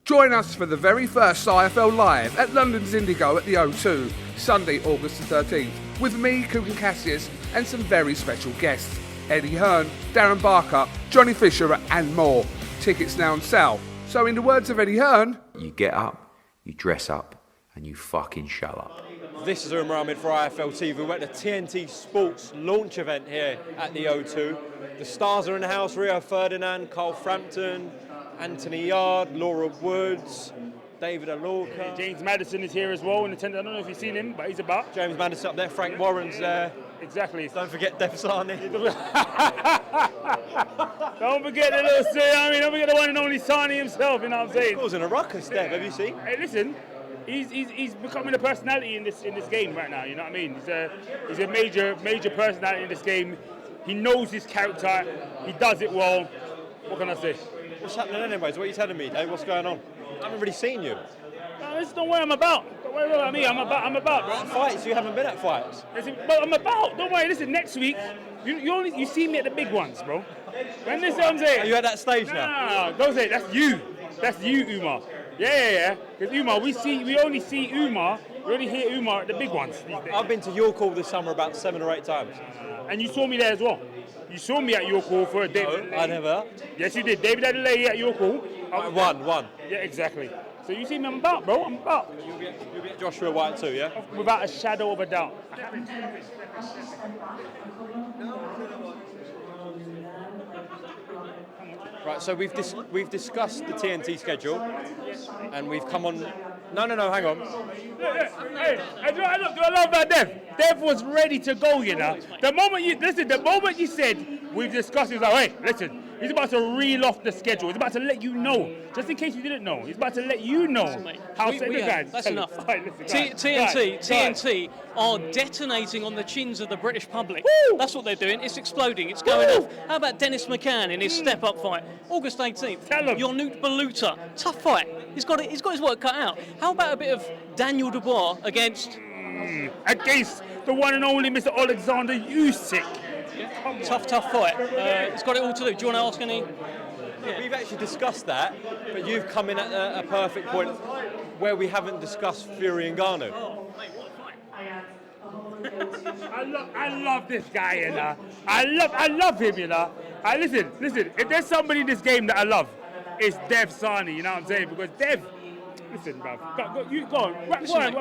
Join us for the very first IFL Live at London's Indigo at the O2, Sunday, August the 13th, with me, Kugan Cassius, and some very special guests. Eddie Hearn, Darren Barker, Johnny Fisher and more. Tickets now on sale. So in the words of Eddie Hearn, you get up, you dress up, and you fucking show up. This is Umar for IFL TV. We're at the TNT Sports launch event here at the O2. The stars are in the house: Rio Ferdinand, Carl Frampton, Anthony Yard, Laura Woods, David Alorka. James Madison is here as well in attendance. I don't know if you've seen him, but he's about. James Madison up there, Frank Warren's there. Exactly. Don't forget Dev Sahni. Don't forget the little don't forget the one and only Sahni himself, you know what I'm saying? He's causing a ruckus, Dev, have you seen? Hey, listen, he's becoming a personality in this game right now, you know what I mean? He's a major personality in this game. He knows his character, he does it well. What can I say? What's happening anyways? What are you telling me, Dave? What's going on? I haven't really seen you. No, this is not where I'm about. Don't worry about me. I'm about. Bro. Fights? You haven't been at fights? Listen, but I'm about. Don't worry. Listen, next week, you see me at the big ones, bro. When this is what I'm saying. Are you at that stage now? No. Don't say it. That's you. That's you, Umar. Yeah. Because Umar, we only see Umar. We only hear Umar at the big ones. I've been to your call this summer about 7 or 8 times. And you saw me there as well. You saw me at your call for a David. No, I never. Yes, you did. David Adelaide at your call. One. Yeah, exactly. So you see me, I'm about, bro. I'm about. You'll be at Joshua White too, yeah? Without a shadow of a doubt. Right, so we've discussed the TNT schedule, and we've come on. No, hang on. Hey, do I love about Dev? Dev was ready to go, you know. The moment you said we've discussed, he was like, hey, listen. He's about to reel off the schedule. He's about to let you know, just in case you didn't know. He's about to let you know how. Guys, that's enough. TNT are detonating on the chins of the British public. Woo! That's what they're doing. It's exploding. It's going off. How about Dennis McCann in his step-up fight, August 18th? Tell him. Jonut Baluta, tough fight. He's got his work cut out. How about a bit of Daniel Dubois against the one and only Mr. Oleksandr Usyk? Tough fight. It's got it all to do. Do you want to ask any? Yeah. We've actually discussed that, but you've come in at a perfect point where we haven't discussed Fury and Ngannou. Oh, mate, what a fight. I love this guy, you know. I love him, you know. Listen. If there's somebody in this game that I love, it's Dev Sahni. You know what I'm saying? Because Dev. Listen, bruv. Go on.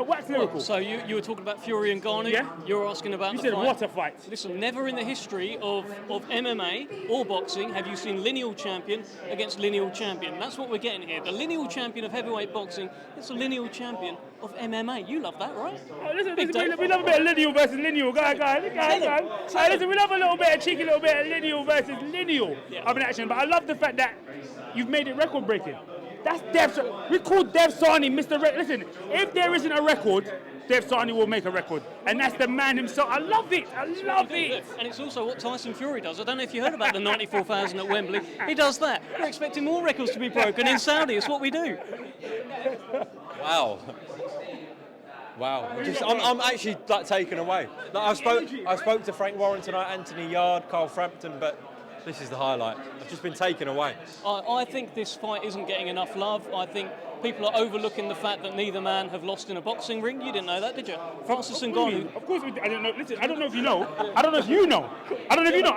Wax lyrical. So you were talking about Fury and Ngannou. Yeah. You were asking about You the said fight. what a fight. Listen, never in the history of MMA or boxing have you seen lineal champion against lineal champion. That's what we're getting here. The lineal champion of heavyweight boxing is the lineal champion of MMA. You love that, right? Oh, listen, we love a bit of lineal versus lineal. Go on. Listen, we love a little bit of cheeky little bit of lineal versus lineal of an action. But I love the fact that you've made it record breaking. That's Dev. We call Dev Sahni Mr. Listen, if there isn't a record, Dev Sahni will make a record. And that's the man himself. I love it. And it's also what Tyson Fury does. I don't know if you heard about the 94,000 at Wembley. He does that. We're expecting more records to be broken in Saudi. It's what we do. Wow. I'm actually taken away. I spoke to Frank Warren tonight, Anthony Yard, Carl Frampton, but this is the highlight. I've just been taken away. I think this fight isn't getting enough love. I think people are overlooking the fact that neither man have lost in a boxing ring. You didn't know that, did you? Francis Ngannou. Of course we did. I don't know. Listen, I don't know if you know. I don't know if you know.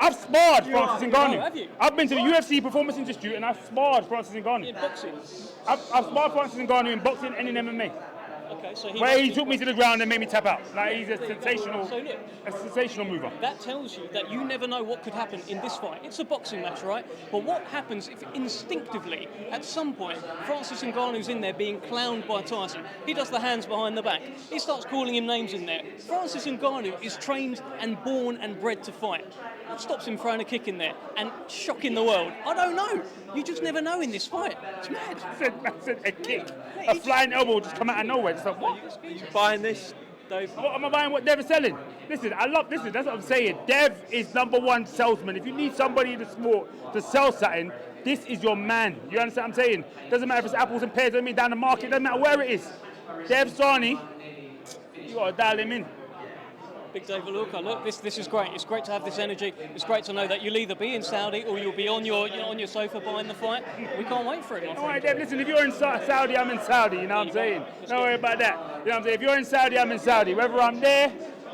I've sparred Francis Ngannou. Oh, have you? I've been to the UFC Performance Institute and I've sparred Francis Ngannou. In boxing? I've sparred Francis Ngannou in boxing and in MMA. Okay, so he took me to the ground and made me tap out. Like, he's a sensational mover. That tells you that you never know what could happen in this fight. It's a boxing match, right? But what happens if instinctively, at some point, Francis Ngannou's in there being clowned by Tyson? He does the hands behind the back. He starts calling him names in there. Francis Ngannou is trained and born and bred to fight. What stops him throwing a kick in there and shocking the world? I don't know. You just never know in this fight. It's mad. A kick. A flying elbow just come out of nowhere. It's like, what? Are you buying this, Dave? What am I buying? What Dev is selling? Listen, that's what I'm saying. Dev is #1 salesman. If you need somebody in the sport to sell something, this is your man. You understand what I'm saying? Doesn't matter if it's apples and pears, doesn't mean down the market, doesn't matter where it is. Dev Sahni, you gotta dial him in. Big Dave Alorka, look, this is great. It's great to have this energy. It's great to know that you'll either be in Saudi or you'll be on your sofa buying the fight. We can't wait for it. All right, Dave, listen, if you're in Saudi, I'm in Saudi, you know what I'm saying? Don't worry about that. You know what I'm saying? If you're in Saudi, I'm in Saudi. Whether I'm there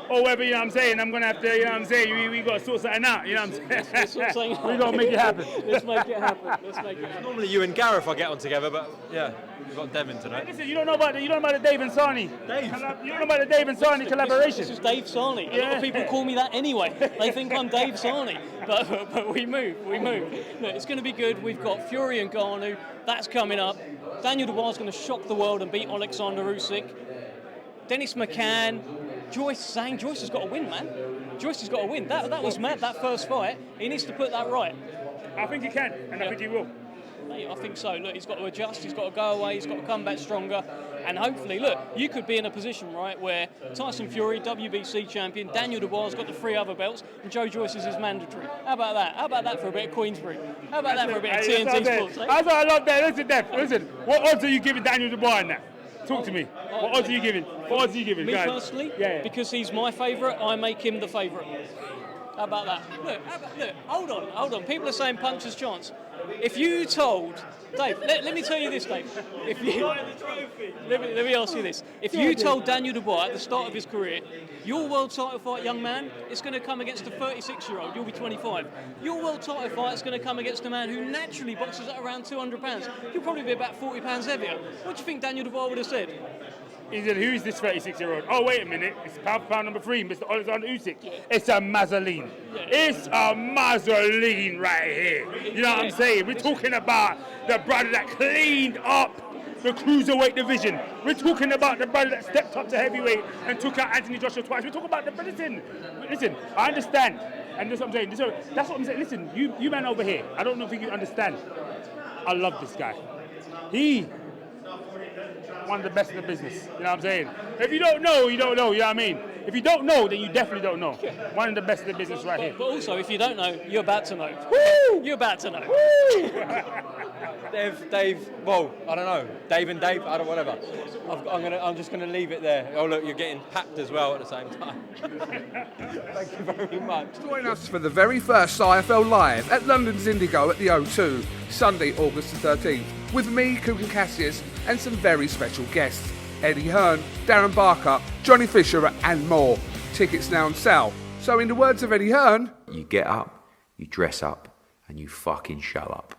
or whether, you know what I'm saying, I'm going to have to, you know what I'm saying, we got to sort something out, you know what I'm saying? We're going to make it happen. Let's make it happen. Normally you and Gareth I get on together, but yeah, we've got Devin tonight. Listen, you don't know about the Dave and Sahni. Dave? You don't know about the Dave and Sahni collaboration. This is Dave Sahni. A lot of people call me that anyway. They think I'm Dave Sahni. But we move. Look, it's going to be good. We've got Fury and Ngannou. That's coming up. Daniel Dubois is going to shock the world and beat Oleksandr Usyk. Dennis McCann. Joyce has got to win, man. Joyce has got to win. That was mad, that first fight. He needs to put that right. I think he can, and I think he will. I think so. Look, he's got to adjust, he's got to go away, he's got to come back stronger. And hopefully, look, you could be in a position, right, where Tyson Fury, WBC champion, Daniel Dubois has got the 3 other belts, and Joe Joyce is his mandatory. How about that? How about that for a bit of Queensbury? How about that for a bit of TNT Sports? That's what I love that. Listen, Dev, listen. What odds are you giving Daniel Dubois in that? Talk to me. What odds are you giving? What odds are you giving? Me personally, because he's my favourite, I make him the favourite. How about that? Look, hold on. People are saying puncher's chance. If you told Dave, let me tell you this, Dave. Let me ask you this. If you told Daniel Dubois at the start of his career, your world title fight, young man, it's going to come against a 36-year-old, you'll be 25. Your world title fight is going to come against a man who naturally boxes at around 200 pounds. He'll probably be about 40 pounds heavier. What do you think Daniel Dubois would have said? He said, who's this 36-year-old? Oh, wait a minute. It's pound for pound number 3, Mr. Oleksandr Usyk. Yeah. It's a Mazzoline. Yeah. It's a Mazzoline right here. You know what I'm saying? We're talking about the brother that cleaned up the cruiserweight division. We're talking about the brother that stepped up to heavyweight and took out Anthony Joshua twice. We're talking about the... Listen, I understand. And that's what I'm saying. That's what I'm saying. Listen, you man over here, I don't know if you understand. I love this guy. He... one of the best in the business, you know what I'm saying? If you don't know, you don't know, you know what I mean? If you don't know, then you definitely don't know. One of the best in the business right here. But also, if you don't know, you're about to know. Woo! You're about to know. Woo! Dave, well, I don't know. Dave and Dave, I don't whatever. I'm just gonna leave it there. Oh look, you're getting packed as well at the same time. Thank you very much. Join us for the very first IFL Live at London's Indigo at the O2, Sunday, August the 13th, with me, Kugan Cassius, and some very special guests. Eddie Hearn, Darren Barker, Johnny Fisher and more. Tickets now on sale. So in the words of Eddie Hearn... You get up, you dress up, and you fucking show up.